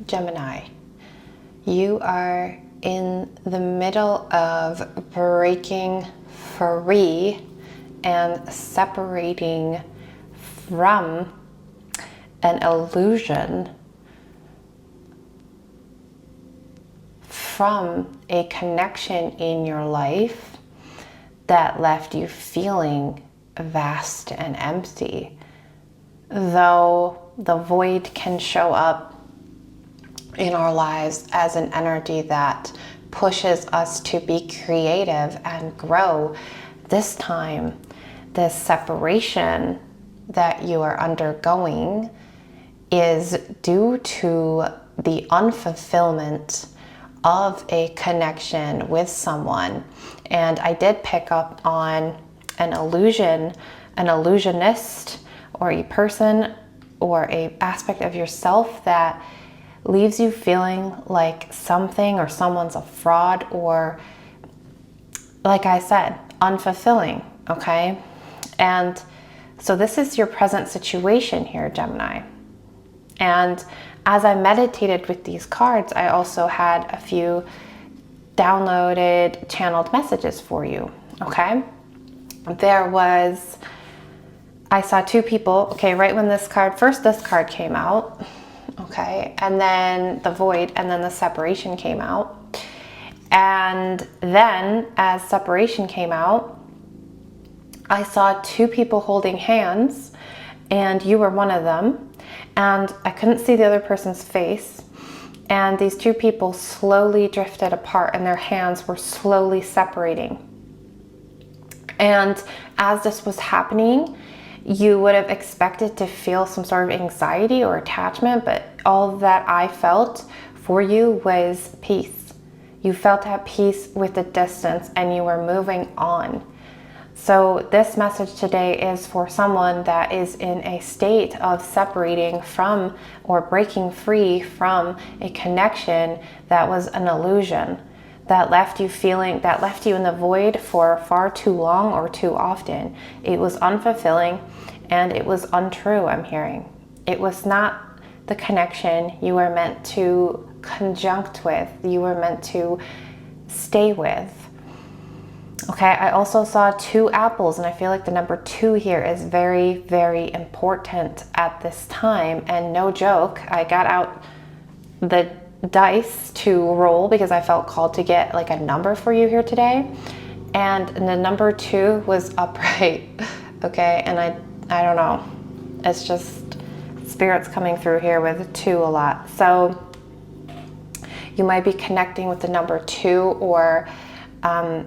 Gemini, you are in the middle of breaking free and separating from an illusion, from a connection in your life that left you feeling vast and empty. Though the void can show up in our lives as an energy that pushes us to be creative and grow, this time, this separation that you are undergoing is due to the unfulfillment of a connection with someone. And I did pick up on an illusionist, or a person or a aspect of yourself that leaves you feeling like something or someone's a fraud, or, like I said, unfulfilling, okay? And so this is your present situation here, Gemini. And as I meditated with these cards, I also had a few downloaded, channeled messages for you, okay? I saw two people, okay, right when this card came out, okay, and then the void, and then the separation came out. And then as separation came out, I saw two people holding hands, and you were one of them, and I couldn't see the other person's face. And these two people slowly drifted apart, and their hands were slowly separating. And as this was happening, you would have expected to feel some sort of anxiety or attachment, but all that I felt for you was peace. You felt at peace with the distance, and you were moving on. So this message today is for someone that is in a state of separating from or breaking free from a connection that was an illusion, that left you in the void for far too long or too often. It was unfulfilling and it was untrue, I'm hearing. It was not the connection you were meant to conjunct with, you were meant to stay with. Okay, I also saw two apples, and I feel like the number 2 here is very, very important at this time. And no joke, I got out the dice to roll because I felt called to get like a number for you here today. And the number 2 was upright. Okay, and I don't know. It's just spirits coming through here with 2 a lot. So you might be connecting with the number 2, or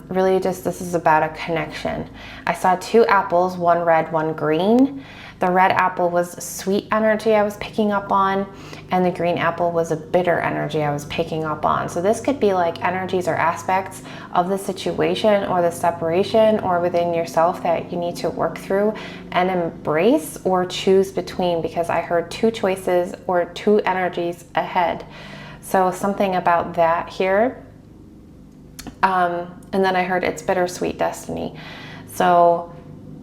really just this is about a connection. I saw 2 apples, one red, one green. The red apple was sweet energy I was picking up on, and the green apple was a bitter energy I was picking up on. So this could be like energies or aspects of the situation or the separation or within yourself that you need to work through and embrace or choose between, because I heard 2 choices or 2 energies ahead. So something about that here. And then I heard it's bittersweet destiny. So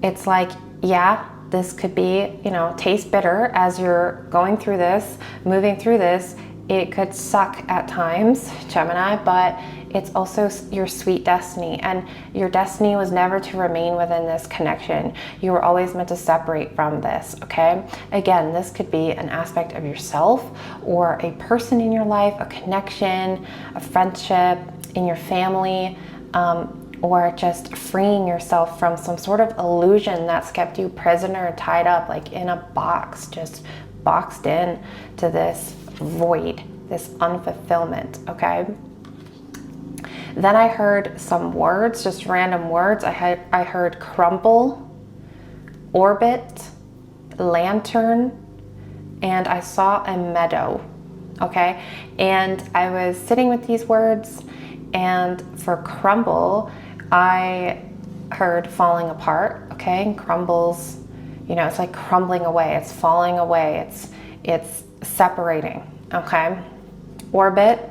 it's like, yeah, this could be, taste bitter as you're going through this, moving through this. It could suck at times, Gemini, but it's also your sweet destiny. And your destiny was never to remain within this connection. You were always meant to separate from this, okay? Again, this could be an aspect of yourself or a person in your life, a connection, a friendship, in your family, or just freeing yourself from some sort of illusion that's kept you prisoner, tied up, like in a box, just boxed in to this void, this unfulfillment, okay? Then I heard some words, just random words. I heard crumble, orbit, lantern, and I saw a meadow, okay? And I was sitting with these words, and for crumble, I heard falling apart, okay? And crumbles, it's like crumbling away, it's falling away, it's separating, okay? Orbit,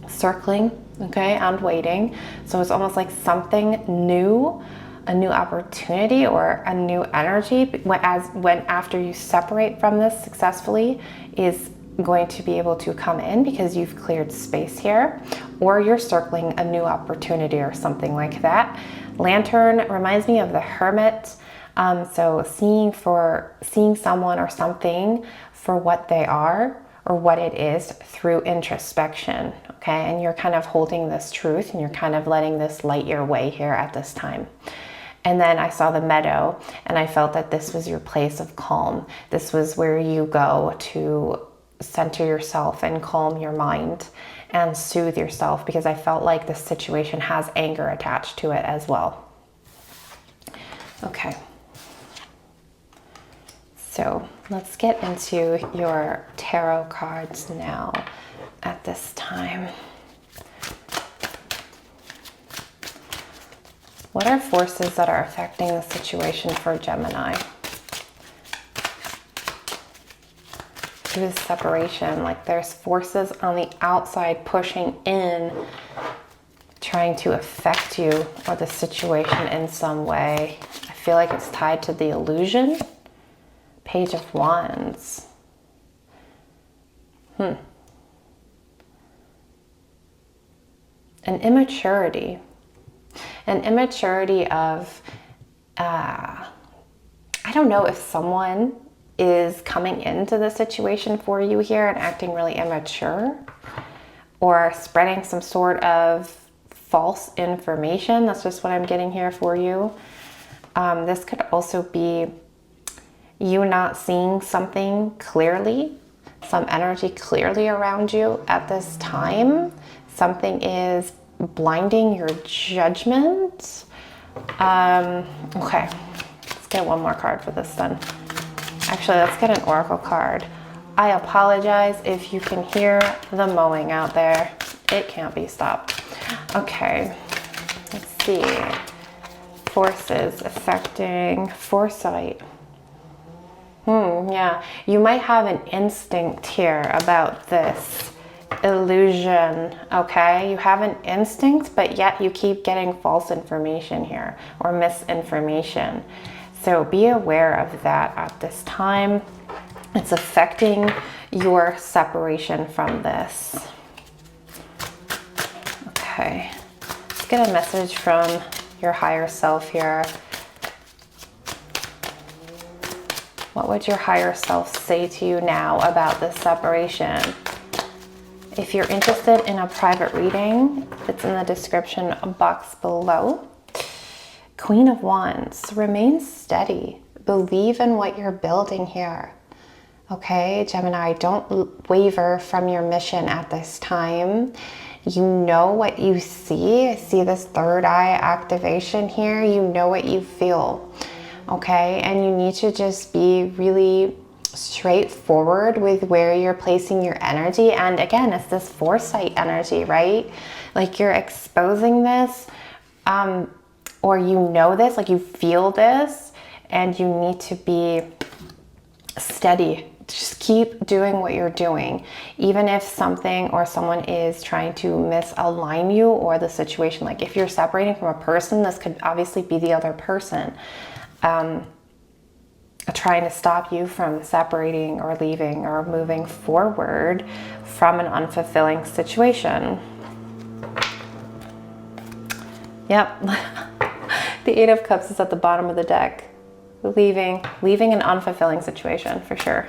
circling, okay, and waiting. So it's almost like something new, a new opportunity or a new energy when after you separate from this successfully is going to be able to come in because you've cleared space here, or you're circling a new opportunity or something like that. Lantern reminds me of the Hermit. So seeing someone or something for what they are or what it is through introspection, okay? And you're kind of holding this truth and you're kind of letting this light your way here at this time. And then I saw the meadow and I felt that this was your place of calm. This was where you go to center yourself and calm your mind and soothe yourself, because I felt like this situation has anger attached to it as well. Okay. So let's get into your tarot cards now at this time. What are forces that are affecting the situation for Gemini? It was separation, like there's forces on the outside pushing in, trying to affect you or the situation in some way. I feel like it's tied to the illusion. Page of Wands. An immaturity. An immaturity of, I don't know if someone is coming into the situation for you here and acting really immature or spreading some sort of false information. That's just what I'm getting here for you. This could also be you not seeing something clearly, some energy clearly around you at this time. Something is blinding your judgment. Okay, let's get one more card for this then. Actually, let's get an oracle card. I apologize if you can hear the mowing out there. It can't be stopped. Okay, let's see. Forces affecting foresight. Yeah, you might have an instinct here about this illusion, okay? You have an instinct, but yet you keep getting false information here or misinformation. So be aware of that at this time. It's affecting your separation from this. Okay, let's get a message from your higher self here. What would your higher self say to you now about this separation? If you're interested in a private reading, it's in the description box below. Queen of Wands, remain steady. Believe in what you're building here. Okay, Gemini, don't waver from your mission at this time. You know what you see. I see this third eye activation here. You know what you feel. Okay, and you need to just be really straightforward with where you're placing your energy. And again, it's this foresight energy, right? Like you're exposing this, or you know this, like you feel this, and you need to be steady. Just keep doing what you're doing. Even if something or someone is trying to misalign you or the situation, like if you're separating from a person, this could obviously be the other person. Trying to stop you from separating or leaving or moving forward from an unfulfilling situation. Yep. The Eight of Cups is at the bottom of the deck. Leaving an unfulfilling situation for sure.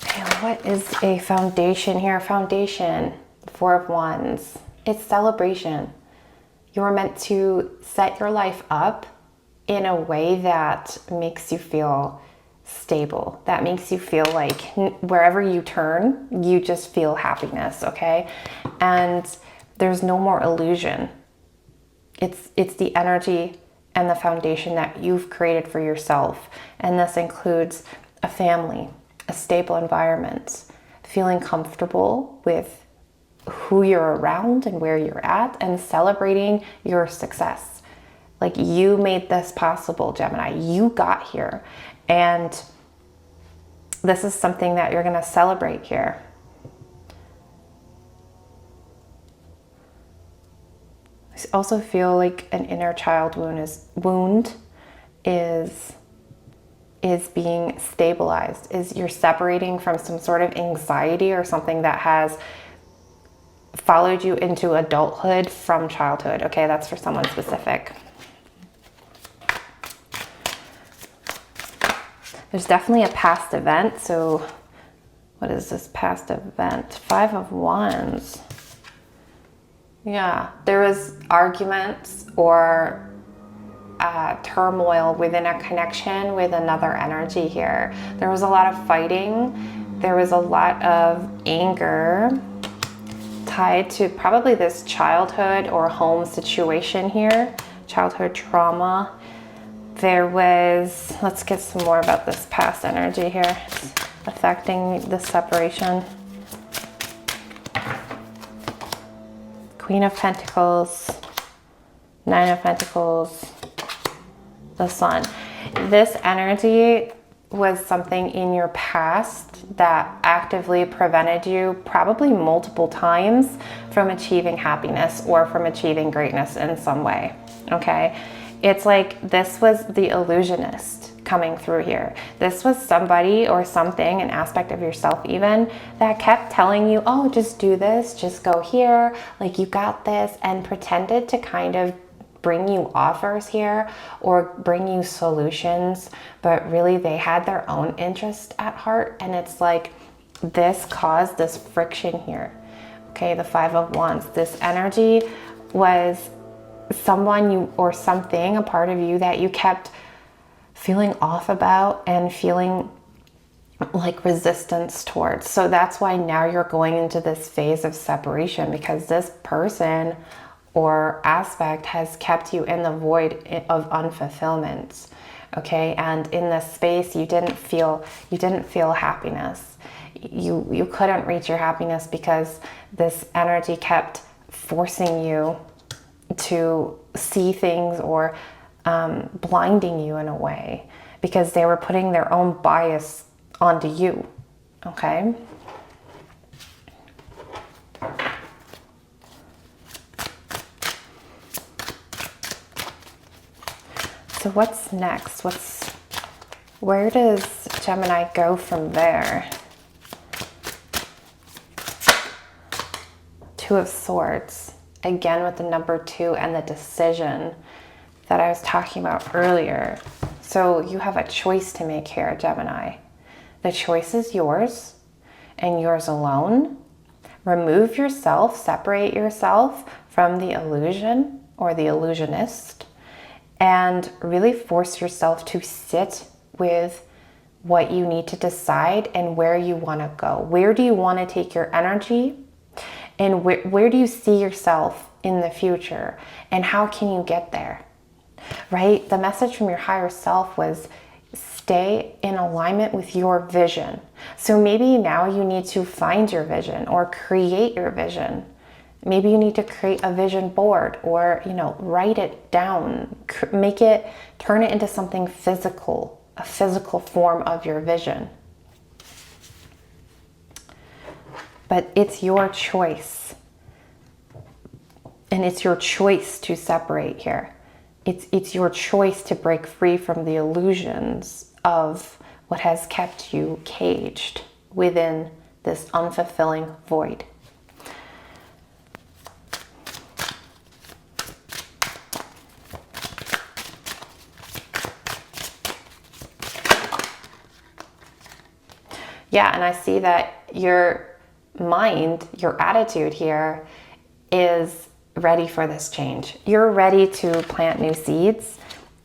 Okay, what is a foundation here? Foundation, Four of Wands. It's celebration. You're meant to set your life up in a way that makes you feel stable, that makes you feel like wherever you turn, you just feel happiness, okay? And there's no more illusion. It's the energy and the foundation that you've created for yourself. And this includes a family, a stable environment, feeling comfortable with who you're around and where you're at, and celebrating your success. Like you made this possible, Gemini. You got here. And this is something that you're going to celebrate here. I also feel like an inner child wound is is being stabilized, is you're separating from some sort of anxiety or something that has followed you into adulthood from childhood. Okay, that's for someone specific. There's definitely a past event. So what is this past event? 5 of Wands. Yeah, there was arguments or turmoil within a connection with another energy here. There was a lot of fighting. There was a lot of anger tied to probably this childhood or home situation here, childhood trauma. There was, let's get some more about this past energy here. It's affecting the separation. Queen of Pentacles, 9 of Pentacles, the Sun. This energy was something in your past that actively prevented you probably multiple times from achieving happiness or from achieving greatness in some way. Okay, it's like this was the illusionist coming through here. This was somebody or something, an aspect of yourself even, that kept telling you, oh, just do this, just go here, like you got this, and pretended to kind of bring you offers here or bring you solutions, but really they had their own interest at heart. And it's like this caused this friction here. Okay, the 5 of Wands. This energy was someone you or something, a part of you that you kept feeling off about and feeling like resistance towards. So that's why now you're going into this phase of separation, because this person or aspect has kept you in the void of unfulfillment. Okay, and in this space you didn't feel happiness. You couldn't reach your happiness because this energy kept forcing you to see things or blinding you in a way, because they were putting their own bias onto you. Okay. So what's next? Where does Gemini go from there? 2 of Swords. Again with the number 2 and the decision that I was talking about earlier. So you have a choice to make here, Gemini. The choice is yours and yours alone. Remove yourself, separate yourself from the illusion or the illusionist, and really force yourself to sit with what you need to decide and where you want to go. Where do you want to take your energy? And where do you see yourself in the future? And how can you get there? Right? The message from your higher self was stay in alignment with your vision. So maybe now you need to find your vision or create your vision. Maybe you need to create a vision board or, write it down, turn it into something physical, a physical form of your vision. But it's your choice. And it's your choice to separate here. It's your choice to break free from the illusions of what has kept you caged within this unfulfilling void. Yeah, and I see that your mind, your attitude here is ready for this change. You're ready to plant new seeds,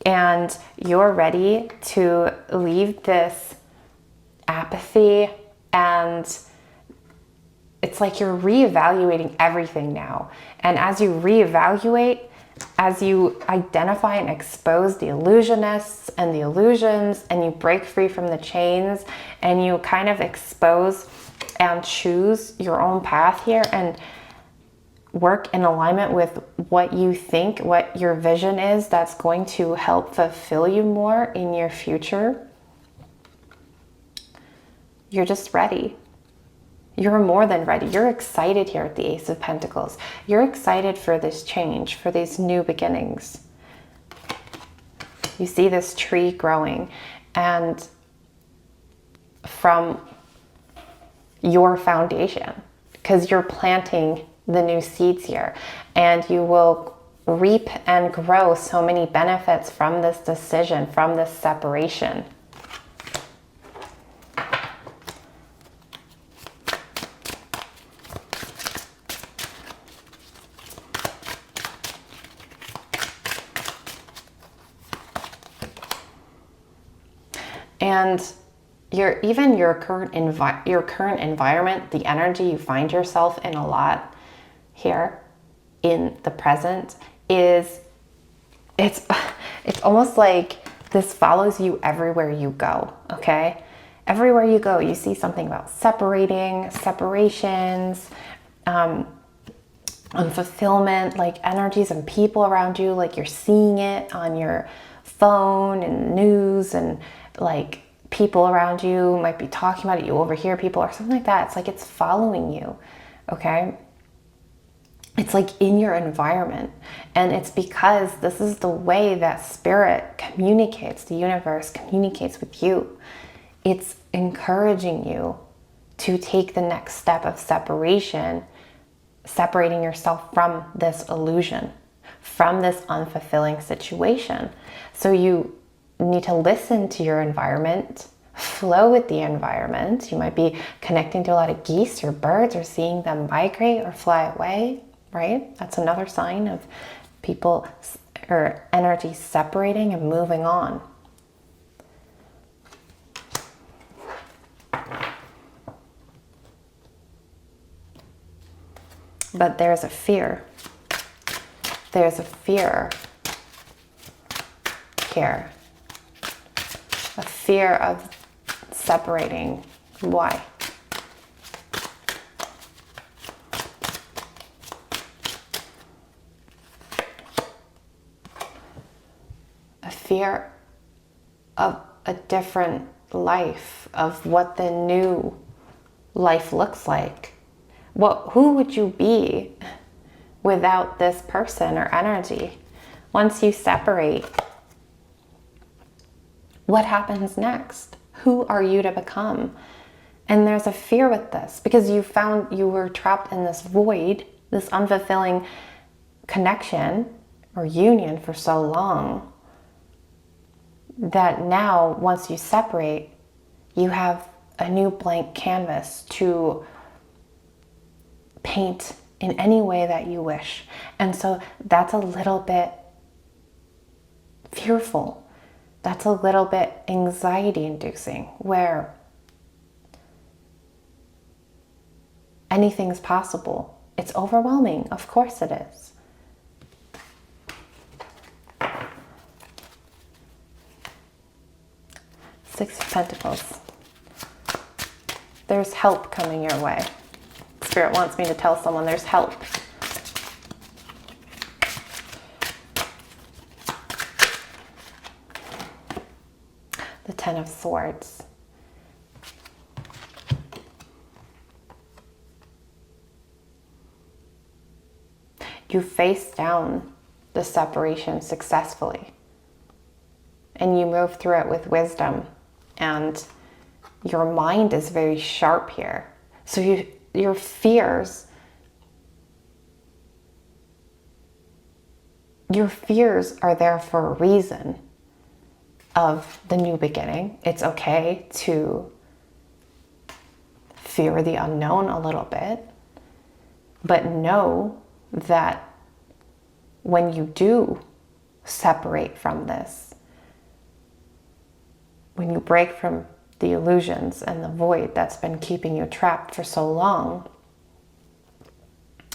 and you're ready to leave this apathy, and it's like you're reevaluating everything now. And as you reevaluate, as you identify and expose the illusionists and the illusions, and you break free from the chains, and you kind of expose and choose your own path here and work in alignment with what you think, what your vision is that's going to help fulfill you more in your future, you're just ready. You're more than ready. You're excited here at the Ace of Pentacles. You're excited for this change, for these new beginnings. You see this tree growing, and from your foundation, because you're planting the new seeds here, and you will reap and grow so many benefits from this decision, from this separation. And your current environment, the energy you find yourself in a lot here in the present is, it's almost like this follows you everywhere you go, okay? Everywhere you go, you see something about separations, unfulfillment, like energies and people around you, like you're seeing it on your phone and news, and like people around you might be talking about it, you overhear people or something like that. It's like it's following you, okay? It's like in your environment, and it's because this is the way that spirit communicates, the universe communicates with you. It's encouraging you to take the next step of separation, separating yourself from this illusion, from this unfulfilling situation. So you need to listen to your environment, flow with the environment. You might be connecting to a lot of geese or birds, or seeing them migrate or fly away, right? That's another sign of people or energy separating and moving on. But there's a fear. There's a fear here. A fear of separating. Why? A fear of a different life, of what the new life looks like. Who would you be without this person or energy? Once you separate, what happens next? Who are you to become? And there's a fear with this, because you found you were trapped in this void, this unfulfilling connection or union for so long, that now once you separate, you have a new blank canvas to paint in any way that you wish. And so that's a little bit fearful. That's a little bit anxiety inducing, where anything's possible. It's overwhelming. Of course it is. Six of Pentacles. There's help coming your way. Spirit wants me to tell someone there's help. The Ten of Swords. You face down the separation successfully, and you move through it with wisdom, and your mind is very sharp here. So your fears are there for a reason of the new beginning. It's okay to fear the unknown a little bit, but know that when you do separate from this, when you break from the illusions and the void that's been keeping you trapped for so long,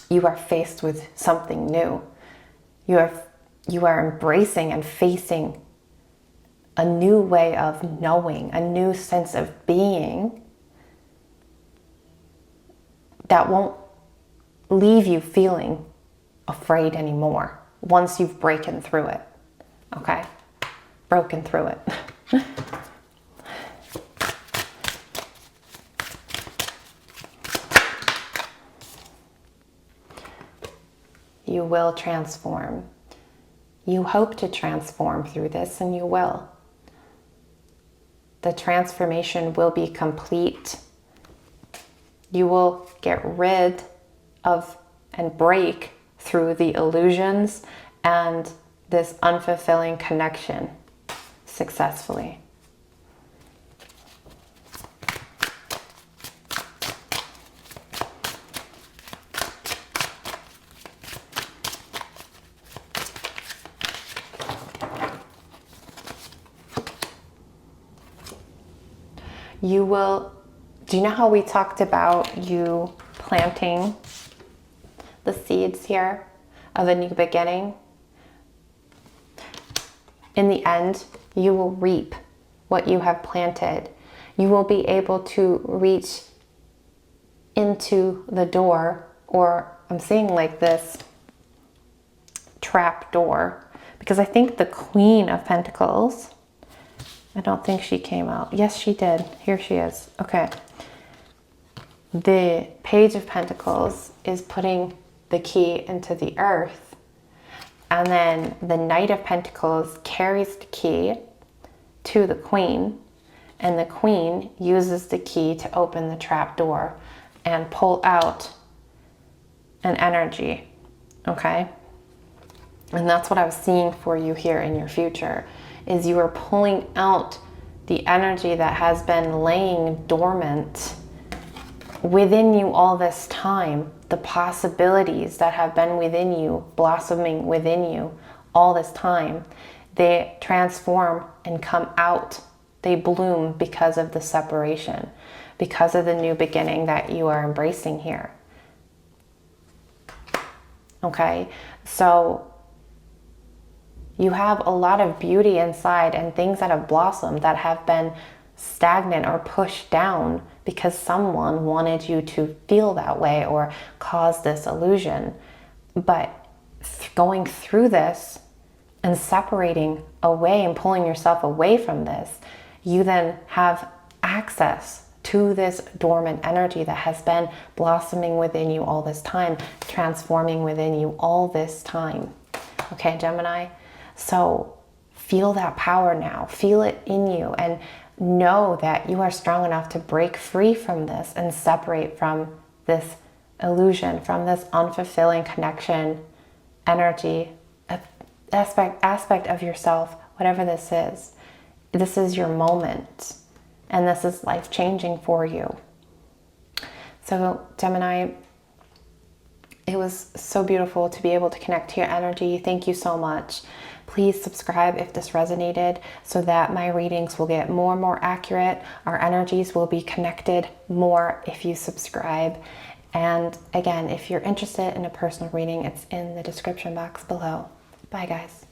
you are faced with something new. You are embracing and facing a new way of knowing, a new sense of being that won't leave you feeling afraid anymore once you've broken through it. Okay? Broken through it. You will transform. You hope to transform through this, and you will. the transformation will be complete. You will get rid of and break through the illusions and this unfulfilling connection successfully. You will, do you know how we talked about you planting the seeds here of a new beginning? In the end, you will reap what you have planted. You will be able to reach into the door, or I'm seeing like this trap door, because I think the Queen of Pentacles, I don't think she came out. Yes, she did. Here she is. Okay. The Page of Pentacles is putting the key into the earth. And then the Knight of Pentacles carries the key to the Queen. And the Queen uses the key to open the trap door and pull out an energy. Okay? And that's what I was seeing for you here in your future, is you are pulling out the energy that has been laying dormant within you all this time, the possibilities that have been within you, blossoming within you all this time. They transform and come out. They bloom because of the separation, because of the new beginning that you are embracing here. Okay, so you have a lot of beauty inside and things that have blossomed that have been stagnant or pushed down because someone wanted you to feel that way or cause this illusion. But going through this and separating away and pulling yourself away from this, you then have access to this dormant energy that has been blossoming within you all this time, transforming within you all this time. Okay, Gemini? So feel that power now, feel it in you, and know that you are strong enough to break free from this and separate from this illusion, from this unfulfilling connection, energy, aspect of yourself, whatever this is. This is your moment, and this is life-changing for you. So Gemini, it was so beautiful to be able to connect to your energy. Thank you so much. Please subscribe if this resonated so that my readings will get more and more accurate. Our energies will be connected more if you subscribe. And again, if you're interested in a personal reading, it's in the description box below. Bye, guys.